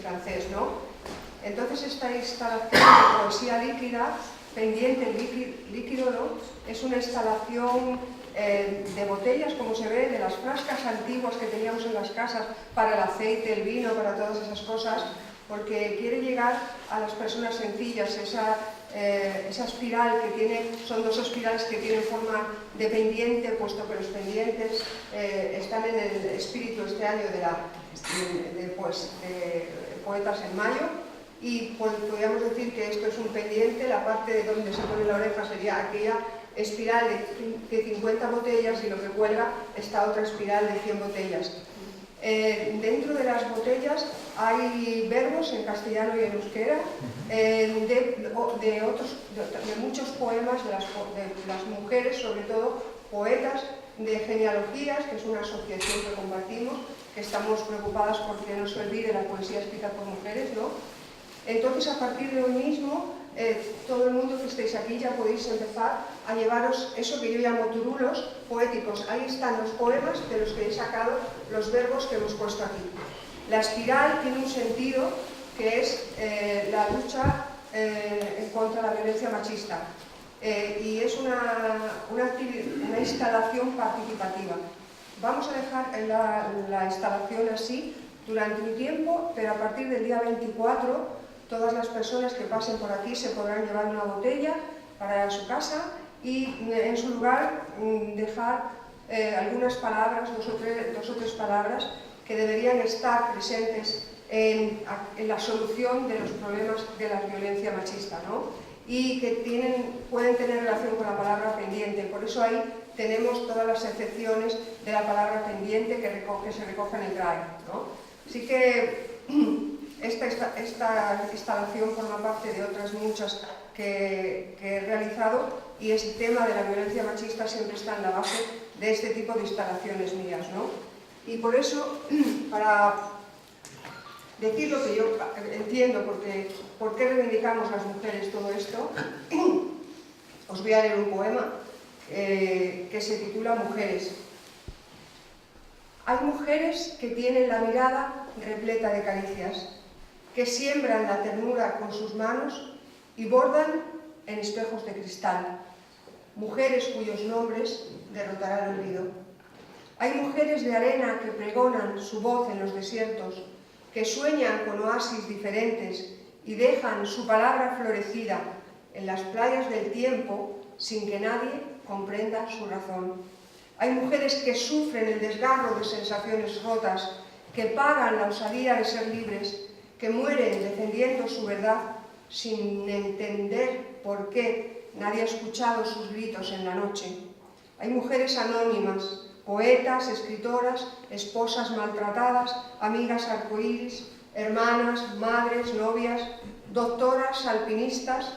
francés, ¿no? Entonces esta instalación de poesía líquida, pendiente líquido, ¿no? Es una instalación de botellas, como se ve, de las frascas antiguas que teníamos en las casas para el aceite, el vino, para todas esas cosas, porque quiere llegar a las personas sencillas, esa espiral que tiene, son dos espirales que tienen forma de pendiente, puesto que los pendientes están en el espíritu este año de Poetas en Mayo, y pues, podríamos decir que esto es un pendiente, la parte de donde se pone la oreja sería aquella espiral de 50 botellas y lo que cuelga esta otra espiral de 100 botellas. Dentro de las botellas hay verbos en castellano y en euskera de muchos poemas de las mujeres, sobre todo poetas de genealogías, que es una asociación que compartimos, que estamos preocupadas porque no se olvide la poesía escrita por mujeres, ¿no? Entonces, a partir de hoy mismo, todo el mundo que estéis aquí ya podéis empezar a llevaros eso que yo llamo turulos poéticos. Ahí están los poemas de los que he sacado los verbos que hemos puesto aquí. La espiral tiene un sentido que es la lucha en contra de la violencia machista y es una instalación participativa. Vamos a dejar la instalación así durante un tiempo, pero a partir del día 24 todas las personas que pasen por aquí se podrán llevar una botella para su casa y en su lugar dejar algunas palabras, dos o tres palabras que deberían estar presentes en la solución de los problemas de la violencia machista, ¿no? Y que pueden tener relación con la palabra pendiente. Por eso ahí tenemos todas las excepciones de la palabra pendiente que se recoge en el drive, ¿no? Así que esta instalación forma parte de otras muchas que he realizado y el tema de la violencia machista siempre está en la base de este tipo de instalaciones mías, ¿no? Y por eso, para decir lo que yo entiendo, por qué reivindicamos las mujeres todo esto, os voy a leer un poema que se titula Mujeres. Hay mujeres que tienen la mirada repleta de caricias, que siembran la ternura con sus manos y bordan en espejos de cristal. Mujeres cuyos nombres derrotará el olvido. Hay mujeres de arena que pregonan su voz en los desiertos, que sueñan con oasis diferentes y dejan su palabra florecida en las playas del tiempo sin que nadie comprenda su razón. Hay mujeres que sufren el desgarro de sensaciones rotas, que pagan la osadía de ser libres, que mueren defendiendo su verdad sin entender por qué nadie ha escuchado sus gritos en la noche. Hay mujeres anónimas, poetas, escritoras, esposas maltratadas, amigas arcoíris, hermanas, madres, novias, doctoras, alpinistas,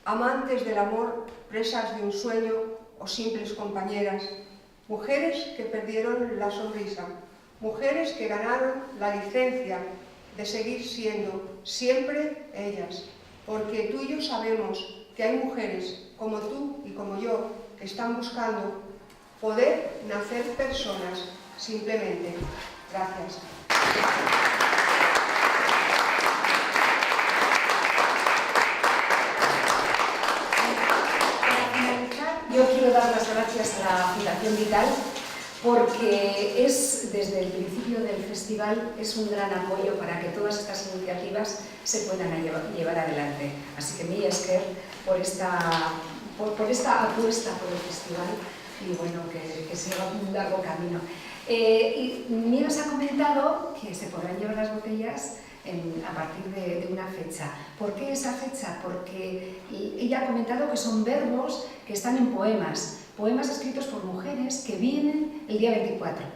amantes del amor, presas de un sueño o simples compañeras. Mujeres que perdieron la sonrisa, mujeres que ganaron la licencia de seguir siendo siempre ellas, porque tú y yo sabemos que hay mujeres como tú y como yo que están buscando poder nacer personas simplemente. Gracias. Para finalizar, yo quiero dar las gracias a la Fundación Vital porque desde el principio del festival es un gran apoyo para que todas estas iniciativas se puedan llevar adelante. Así que mil esker por esta apuesta por el festival y bueno, que siga un largo camino. Y Nieves ha comentado que se podrán llevar las botellas a partir de una fecha. ¿Por qué esa fecha? Porque ella ha comentado que son verbos que están en poemas escritos por mujeres que vienen el día 24.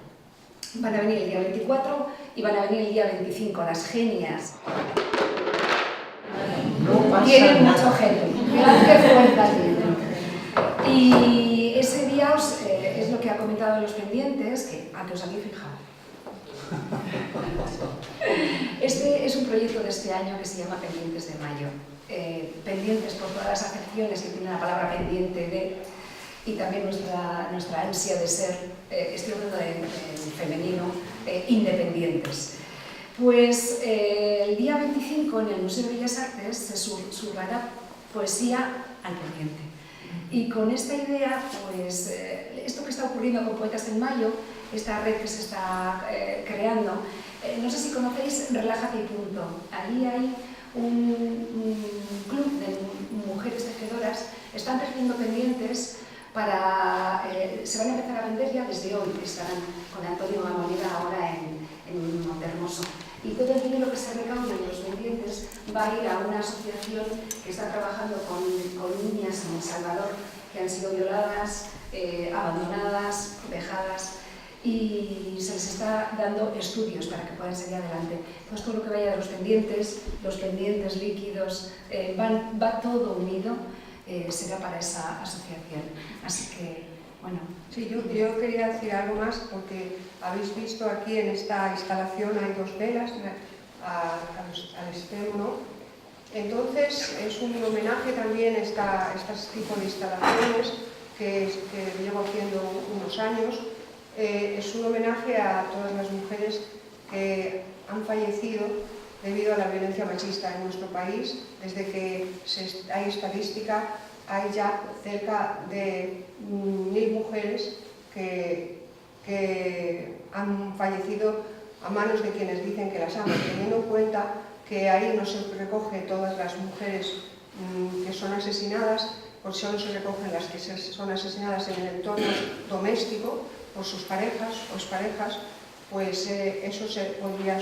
Van a venir el día 24 y van a venir el día 25, las genias. No tienen mucho genio, qué fuerza tienen. Y ese día es lo que ha comentado en los pendientes, que a que os habéis fijado. Este es un proyecto de este año que se llama Pendientes de Mayo. Pendientes por todas las acepciones que tiene la palabra pendiente de, y también nuestra ansia de ser, estoy hablando en femenino, independientes. Pues el día 25 en el Museo de Bellas Artes se surrará poesía al corriente. Y con esta idea, pues esto que está ocurriendo con Poetas en Mayo, esta red que se está creando, no sé si conocéis Relájate y Punto. Ahí hay un club de mujeres tejedoras, están tejiendo pendientes para... se van a empezar a vender ya desde hoy, estarán con Antonio Gamoneda ahora en Montehermoso. Y todo el dinero que se recaude en los pendientes va a ir a una asociación que está trabajando con niñas en El Salvador que han sido violadas, abandonadas, dejadas, y se les está dando estudios para que puedan seguir adelante. Entonces todo lo que vaya de los pendientes líquidos, va todo unido, será para esa asociación. Así que, bueno... Sí, yo quería decir algo más, porque habéis visto aquí en esta instalación hay dos velas al extremo, ¿no? Entonces es un homenaje también a este tipo de instalaciones que llevo haciendo unos años. Es un homenaje a todas las mujeres que han fallecido debido a la violencia machista en nuestro país. Desde que hay estadística, hay ya cerca de 1000 mujeres que han fallecido a manos de quienes dicen que las aman, teniendo en cuenta que ahí no se recoge todas las mujeres que son asesinadas, pues solo se recogen las que son asesinadas en el entorno doméstico por sus parejas o exparejas, pues eso se podría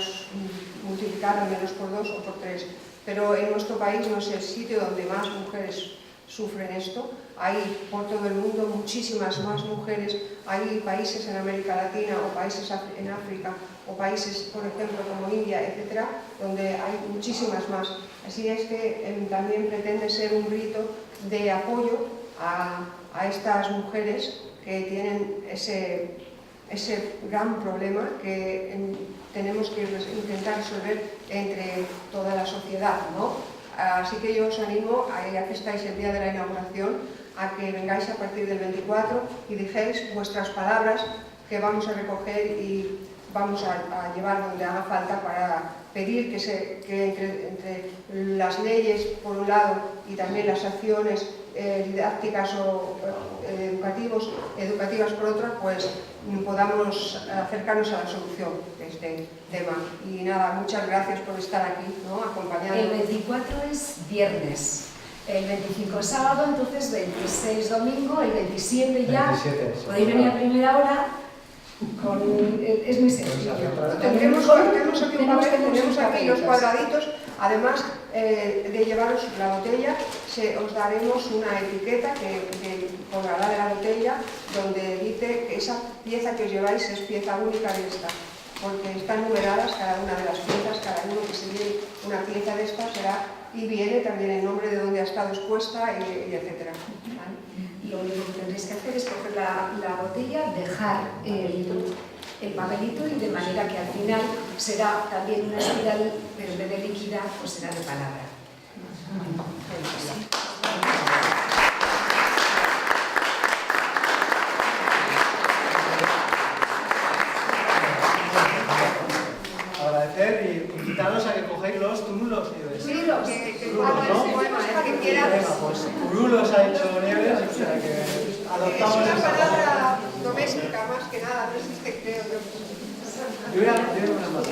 multiplicar al menos por 2 o por 3. Pero en nuestro país no es el sitio donde más mujeres sufren esto. Hay por todo el mundo muchísimas más mujeres. Hay países en América Latina o países en África o países, por ejemplo, como India, etcétera, donde hay muchísimas más. Así es que también pretende ser un rito de apoyo a estas mujeres que tienen ese gran problema que tenemos que intentar resolver entre toda la sociedad, ¿no? Así que yo os animo, ya que estáis el día de la inauguración, a que vengáis a partir del 24 y dejéis vuestras palabras que vamos a recoger y vamos a llevar donde haga falta para pedir que entre las leyes, por un lado, y también las acciones didácticas o educativas por otra, pues podamos acercarnos a la solución de este tema. Y nada, muchas gracias por estar aquí, ¿no? Acompañando. El 24 es viernes, el 25 es sábado, entonces 26 domingo, el 27 ya, 27, sí. podéis venir a primera hora. Es muy sencillo. Tenemos aquí un papel, tenemos aquí los cuadraditos. Además de llevaros la botella, os daremos una etiqueta que colgará de la botella donde dice que esa pieza que os lleváis es pieza única de esta, porque están numeradas cada una de las piezas, cada uno que se lleve una pieza de esta será, y viene también el nombre de donde ha estado expuesta y etcétera. ¿Vale? Lo único que tendréis que hacer es coger la botella, dejar el papelito, y de manera que al final será también una espiral, pero en vez de líquida, pues será de palabra. Agradecer y invitaros a que cogéis los turulos, Nieves. Sí, lo que Turulos, ¿no? que quieras. Venga, pues turulos ha hecho Nieves, o sea que Es adoptamos una esa palabra doméstica, más que nada, no existe, creo yo. Yo voy a una más.